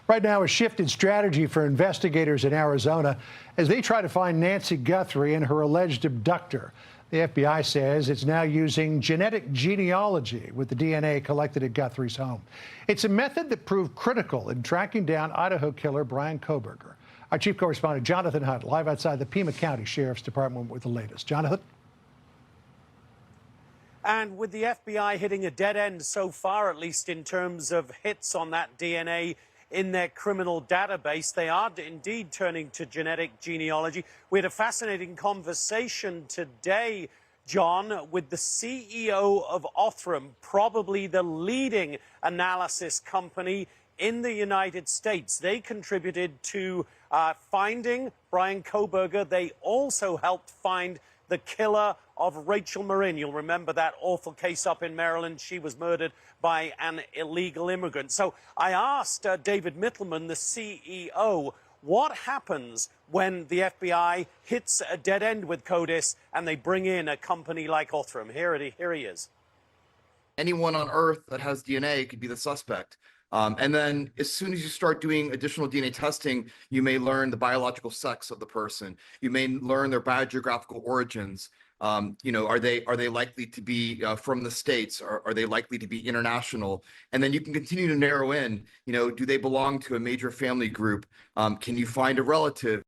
Right now, a shift in strategy for investigators in Arizona as they try to find Nancy Guthrie and her alleged abductor. The FBI says it's now using genetic genealogy with the DNA collected at Guthrie's home. It's a method that proved critical in tracking down Idaho killer Bryan Kohberger. Our chief correspondent, Jonathan Hunt, live outside the Pima County Sheriff's Department with the latest. Jonathan? And with the FBI hitting a dead end so far, at least in terms of hits on that DNA in their criminal database, they are indeed turning to genetic genealogy. We had a fascinating conversation today, John, with the CEO of Othram, probably the leading analysis company in the United States. They contributed to finding Bryan Kohberger. They also helped find the killer of Rachel Marin. You'll remember that awful case up in Maryland. She was murdered by an illegal immigrant. So I asked David Mittelman, the CEO, what happens when the FBI hits a dead end with CODIS and they bring in a company like Othram? Here he is. Anyone on Earth that has DNA could be the suspect. And then as soon as you start doing additional DNA testing, you may learn the biological sex of the person. You may learn their biogeographical origins. Are they likely to be from the States? Are they likely to be international? And then you can continue to narrow in, do they belong to a major family group? Can you find a relative?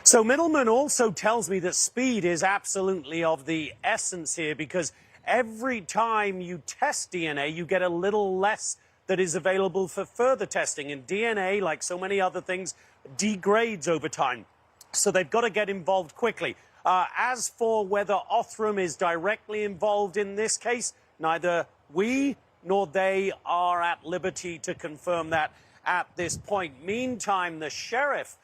So Middleman also tells me that speed is absolutely of the essence here, because every time you test DNA, you get a little less that is available for further testing. And DNA, like so many other things, degrades over time. So they've got to get involved quickly. As for whether Othram is directly involved in this case, neither we nor they are at liberty to confirm that at this point. Meantime, the sheriff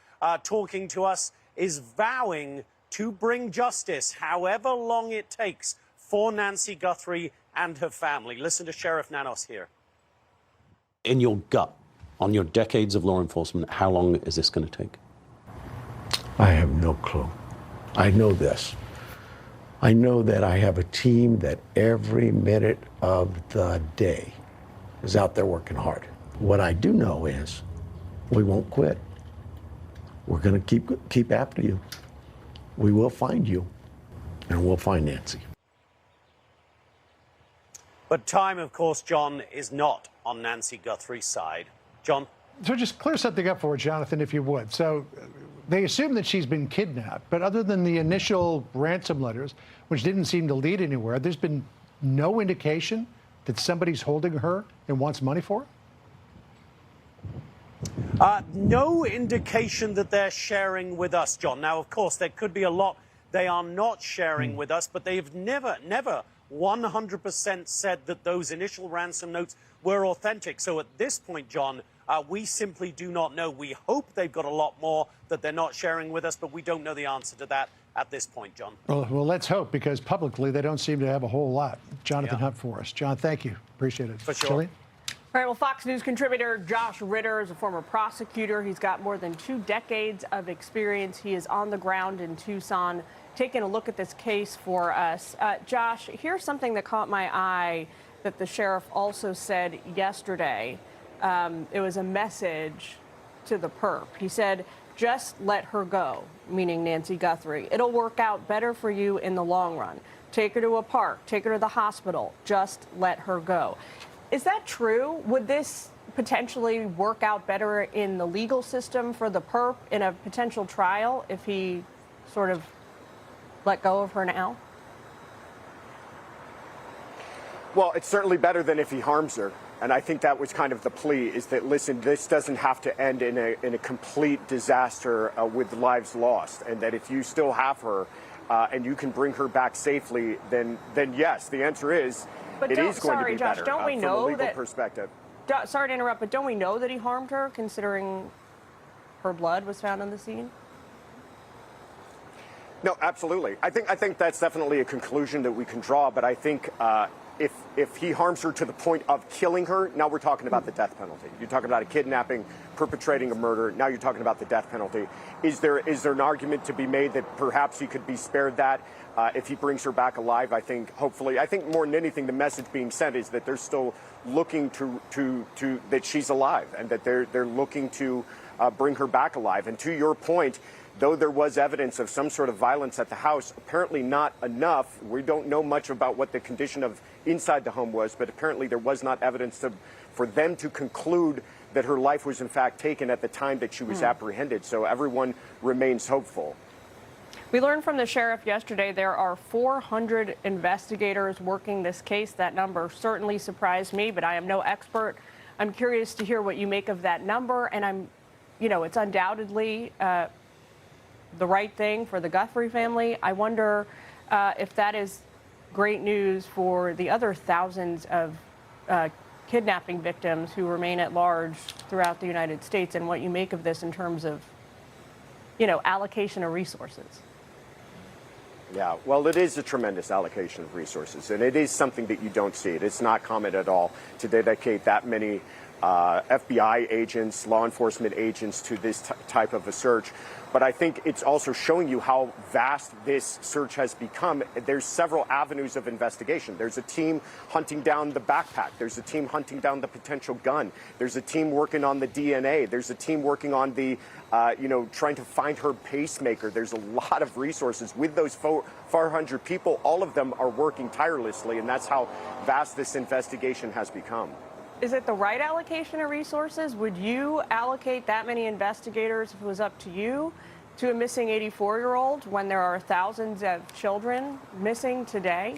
talking to us is vowing to bring justice, however long it takes, for Nancy Guthrie and her family. Listen to Sheriff Nanos here. In your gut, on your decades of law enforcement, how long is this going to take? I have no clue. I know this. I know that I have a team that every minute of the day is out there working hard. What I do know is we won't quit. We're going to keep after you. We will find you, and we'll find Nancy. But time, of course, John, is not on Nancy Guthrie's side. John? So just clear something up for us, Jonathan, if you would. So they assume that she's been kidnapped, but other than the initial ransom letters, which didn't seem to lead anywhere, there's been no indication that somebody's holding her and wants money for her? No indication that they're sharing with us, John. Now, of course, there could be a lot they are not sharing with us, but they've never 100% said that those initial ransom notes were authentic. So at this point, John, we simply do not know. We hope they've got a lot more that they're not sharing with us, but we don't know the answer to that at this point, John. Well, let's hope, because publicly they don't seem to have a whole lot. Jonathan Hunt for us. John, thank you. Appreciate it. For sure. Jillian? All right, well, Fox News contributor Josh Ritter is a former prosecutor. He's got more than 2 decades of experience. He is on the ground in Tucson, taking a look at this case for us. Josh, here's something that caught my eye that the sheriff also said yesterday. It was a message to the perp. He said, just let her go, meaning Nancy Guthrie. It'll work out better for you in the long run. Take her to a park, take her to the hospital, just let her go. Is that true? Would this potentially work out better in the legal system for the perp in a potential trial if he sort of let go of her now? Well, it's certainly better than if he harms her. And I think that was kind of the plea, is that, listen, this doesn't have to end in a complete disaster with lives lost. And that if you still have her and you can bring her back safely, then yes, the answer is it is going to be Josh, better don't we from a know legal that, perspective. Sorry to interrupt, but don't we know that he harmed her, considering her blood was found on the scene? No, absolutely. I think that's definitely a conclusion that we can draw. But I think if if he harms her to the point of killing her, now we're talking about the death penalty. You're talking about a kidnapping, perpetrating a murder. Now you're talking about the death penalty. Is there an argument to be made that perhaps he could be spared that if he brings her back alive? I think hopefully, I think more than anything, the message being sent is that they're still looking to that she's alive and that they're looking to bring her back alive. And to your point, though there was evidence of some sort of violence at the house, apparently not enough. We don't know much about what the condition of inside the home was, but apparently there was not evidence for them to conclude that her life was in fact taken at the time that she was apprehended. So everyone remains hopeful. We learned from the sheriff yesterday there are 400 investigators working this case. That number certainly surprised me, but I am no expert. I'm curious to hear what you make of that number, and it's undoubtedly the right thing for the Guthrie family. I wonder if that is great news for the other thousands of kidnapping victims who remain at large throughout the United States, and what you make of this in terms of, allocation of resources. Yeah, well, it is a tremendous allocation of resources, and it is something that you don't see. It's not common at all to dedicate that many FBI agents, law enforcement agents to this type of a search. But I think it's also showing you how vast this search has become. There's several avenues of investigation. There's a team hunting down the backpack. There's a team hunting down the potential gun. There's a team working on the DNA. There's a team working on the, trying to find her pacemaker. There's a lot of resources. With those 400 people, all of them are working tirelessly, and that's how vast this investigation has become. Is it the right allocation of resources? Would you allocate that many investigators, if it was up to you, to a missing 84-year-old when there are thousands of children missing today?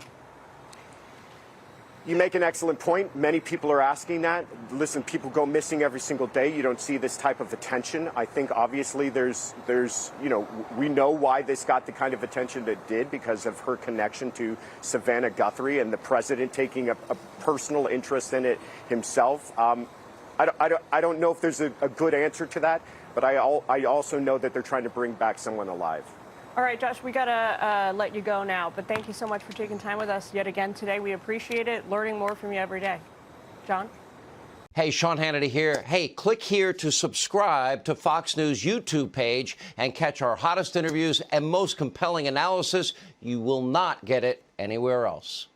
You make an excellent point. Many people are asking that. Listen, people go missing every single day. You don't see this type of attention. I think obviously there's we know why this got the kind of attention it did because of her connection to Savannah Guthrie and the president taking a personal interest in it himself. I don't know if there's a good answer to that, but I also know that they're trying to bring back someone alive. All right, Josh, we got to let you go now, but thank you so much for taking time with us yet again today. We appreciate it, learning more from you every day. John? Hey, Sean Hannity here. Hey, click here to subscribe to Fox News YouTube page and catch our hottest interviews and most compelling analysis. You will not get it anywhere else.